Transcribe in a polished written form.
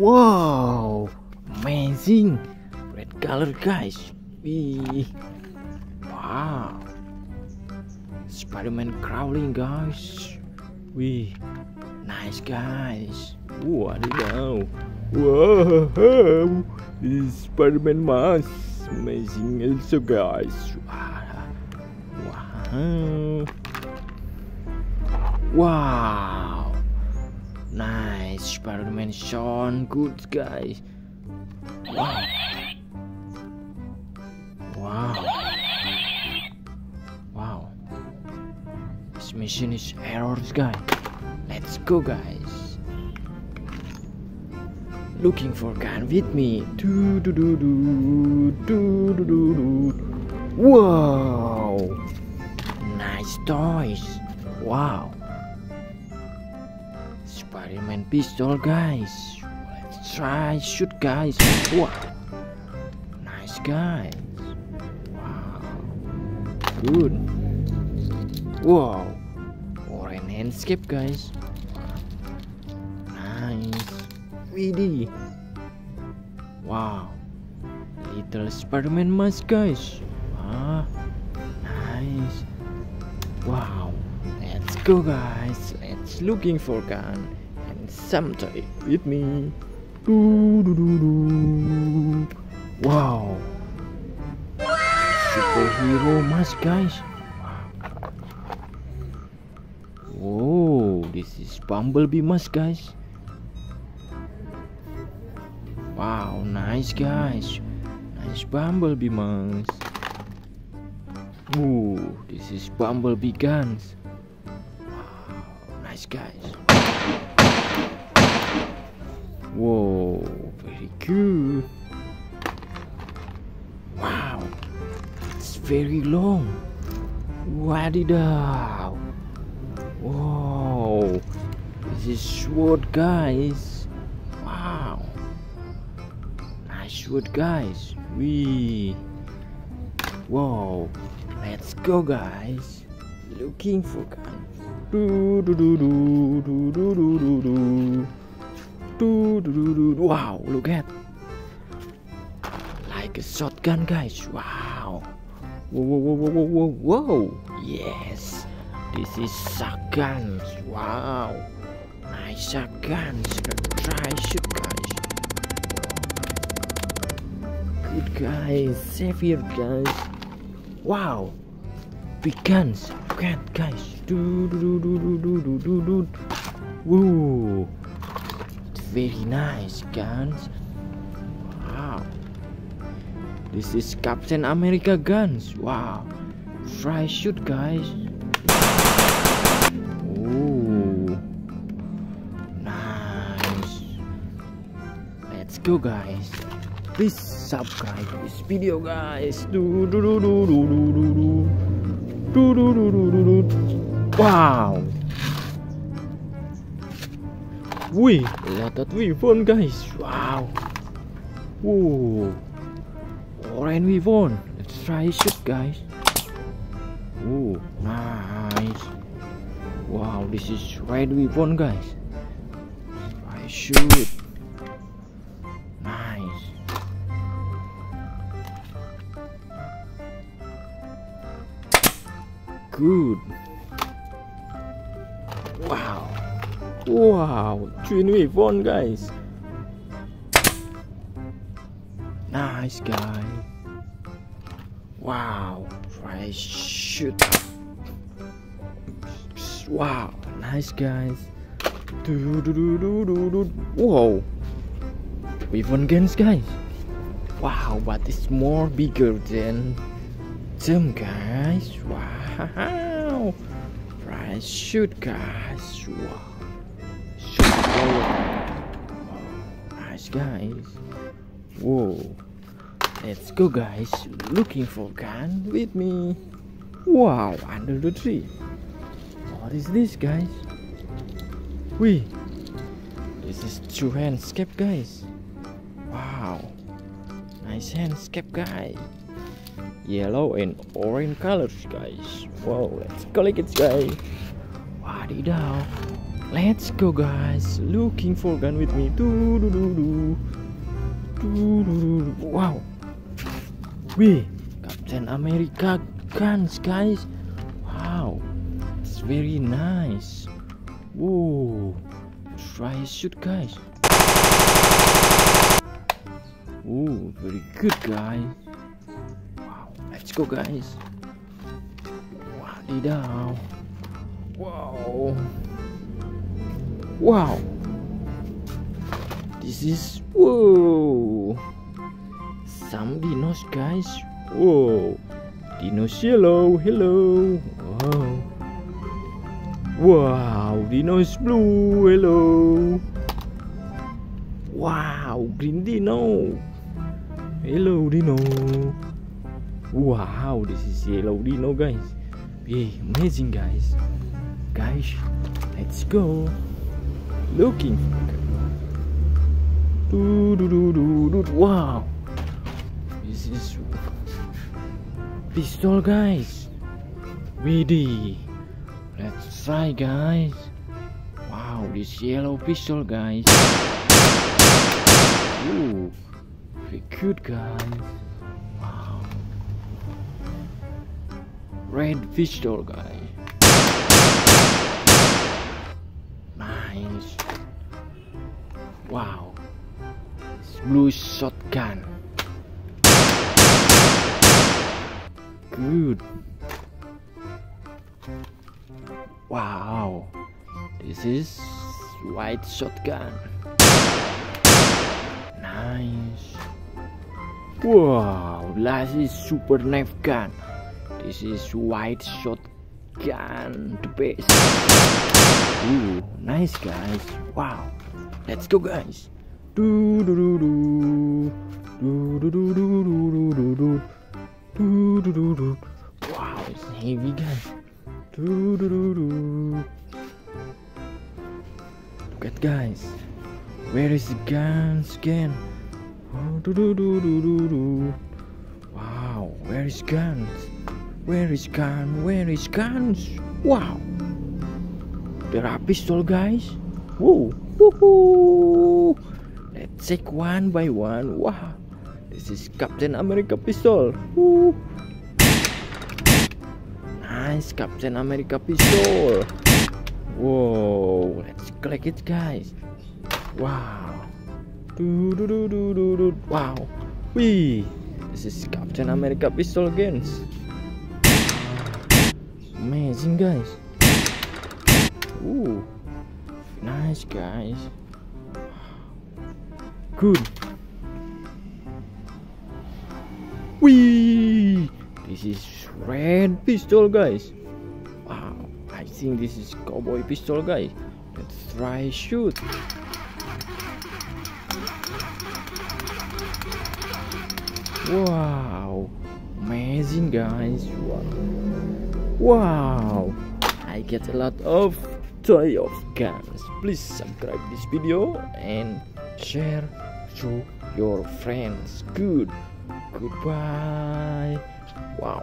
Wow, amazing red color, guys. Wee. Wow, Spider-Man crawling, guys. Wee, nice, guys. Wadidaw. Wow, this Spider-Man mask, amazing also, guys. Wow. Wow, nice Spider-Man sound good, guys. Wow. Wow. Wow. This mission is errors, guys. Let's go, guys. Looking for gun with me. Do do do do do do do do. Wow. Nice toys. Wow. Spider-Man pistol, guys. Let's try shoot, guys. Wow. Nice, guys. Wow. Good. Wow. Orange landscape, guys. Nice. Widih. Wow. Little Spider-Man mask, guys. Ah. Nice. Wow. Let's go, guys. Let's looking for gun and something with me. Do do do do. Wow. Superhero mask, guys. Wow. This is Bumblebee mask, guys. Wow, nice, guys. Nice Bumblebee mask. Ooh, this is Bumblebee guns. Wow, nice, guys. Whoa, very good. Wow, it's very long. Wadidaw. Wow, this is sword, guys. Wow, nice sword, guys. Wee. Wow, let's go, guys. Looking for gun. Do do do do do do do do do. Do do do do. Wow, look at. Like a shotgun, guys. Wow. Whoa, whoa, whoa, whoa, whoa, whoa, whoa. Yes, this is shotguns. Wow, nice shotguns. Let's try shoot, guys. Good, guys. Savior, guys. Wow, big guns. Look at, guys. Do do do do do do do do. Woo, it's very nice guns. Wow, this is Captain America guns. Wow, try shoot, guys. Ooh, nice. Let's go, guys. Please subscribe this video, guys. Do do do do do do do do do do do do do. Wow. Wih, lihat weapon, guys. Wow. Whoa. Orange weapon. Let's try shoot, guys. Oh, nice. Wow, this is red weapon, guys. Try shoot. Nice. Good. Wow. Wow, twin weapon, guys. Nice, guy. Wow, try shoot. Wow, nice, guys. Do do do do do do. Whoa, weapon guns, guys. Wow, but it's more bigger than them, guys. Wow, try shoot, guys. Wow. Nice, guys. Whoa, let's go, guys. Looking for gun with me. Wow, under the tree. What is this, guys? Wee, this is two handscape, guys. Wow, nice handscape, guys. Yellow and orange colors, guys. Wow, let's collect it, guys. Wadidaw. Let's go, guys. Looking for gun with me. Wow. Wih, Captain America guns, guys. Wow, it's very nice. Whoa, try shoot, guys. Oh, very good, guys. Wow, let's go, guys. Wadidaw. Wow. Wow. This is whoa. Some dinos, guys. Whoa. Dinos yellow. Hello. Wow. Wow. Dinos blue. Hello. Wow. Green dino. Hello, dino. Wow. This is yellow dino, guys. Yeah, amazing, guys. Guys, let's go. Looking. Wow. This is pistol, guys. Widih. Let's try, guys. Wow, this yellow pistol, guys. Ooh, very good, guys. Wow. Red pistol, guys. Nice. Wow. Blue shotgun. Good. Wow. This is white shotgun. Nice. Wow. Last is super knife gun. This is white shotgun. The best. Ooh, nice, guys. Wow. Let's go, guys. Wow, it's heavy, guys. Look at, guys. Where is the guns again? Wow, where is guns? Where is gun? Where is guns? Wow. There are pistol, guys. Whoa. Woohoo. Let's check one by one. Wow, this is Captain America pistol. Woo. Nice Captain America pistol. Whoa, let's collect it, guys. Wow. Wow. Wee. This is Captain America pistol again. Amazing, guys. Ooh. Nice, guys. Good. Wee! This is red pistol, guys. Wow, I think this is cowboy pistol, guys. Let's try shoot. Wow, amazing, guys. Wow, I get a lot of toy of guns. Please subscribe this video and share to your friends. Goodbye. Wow.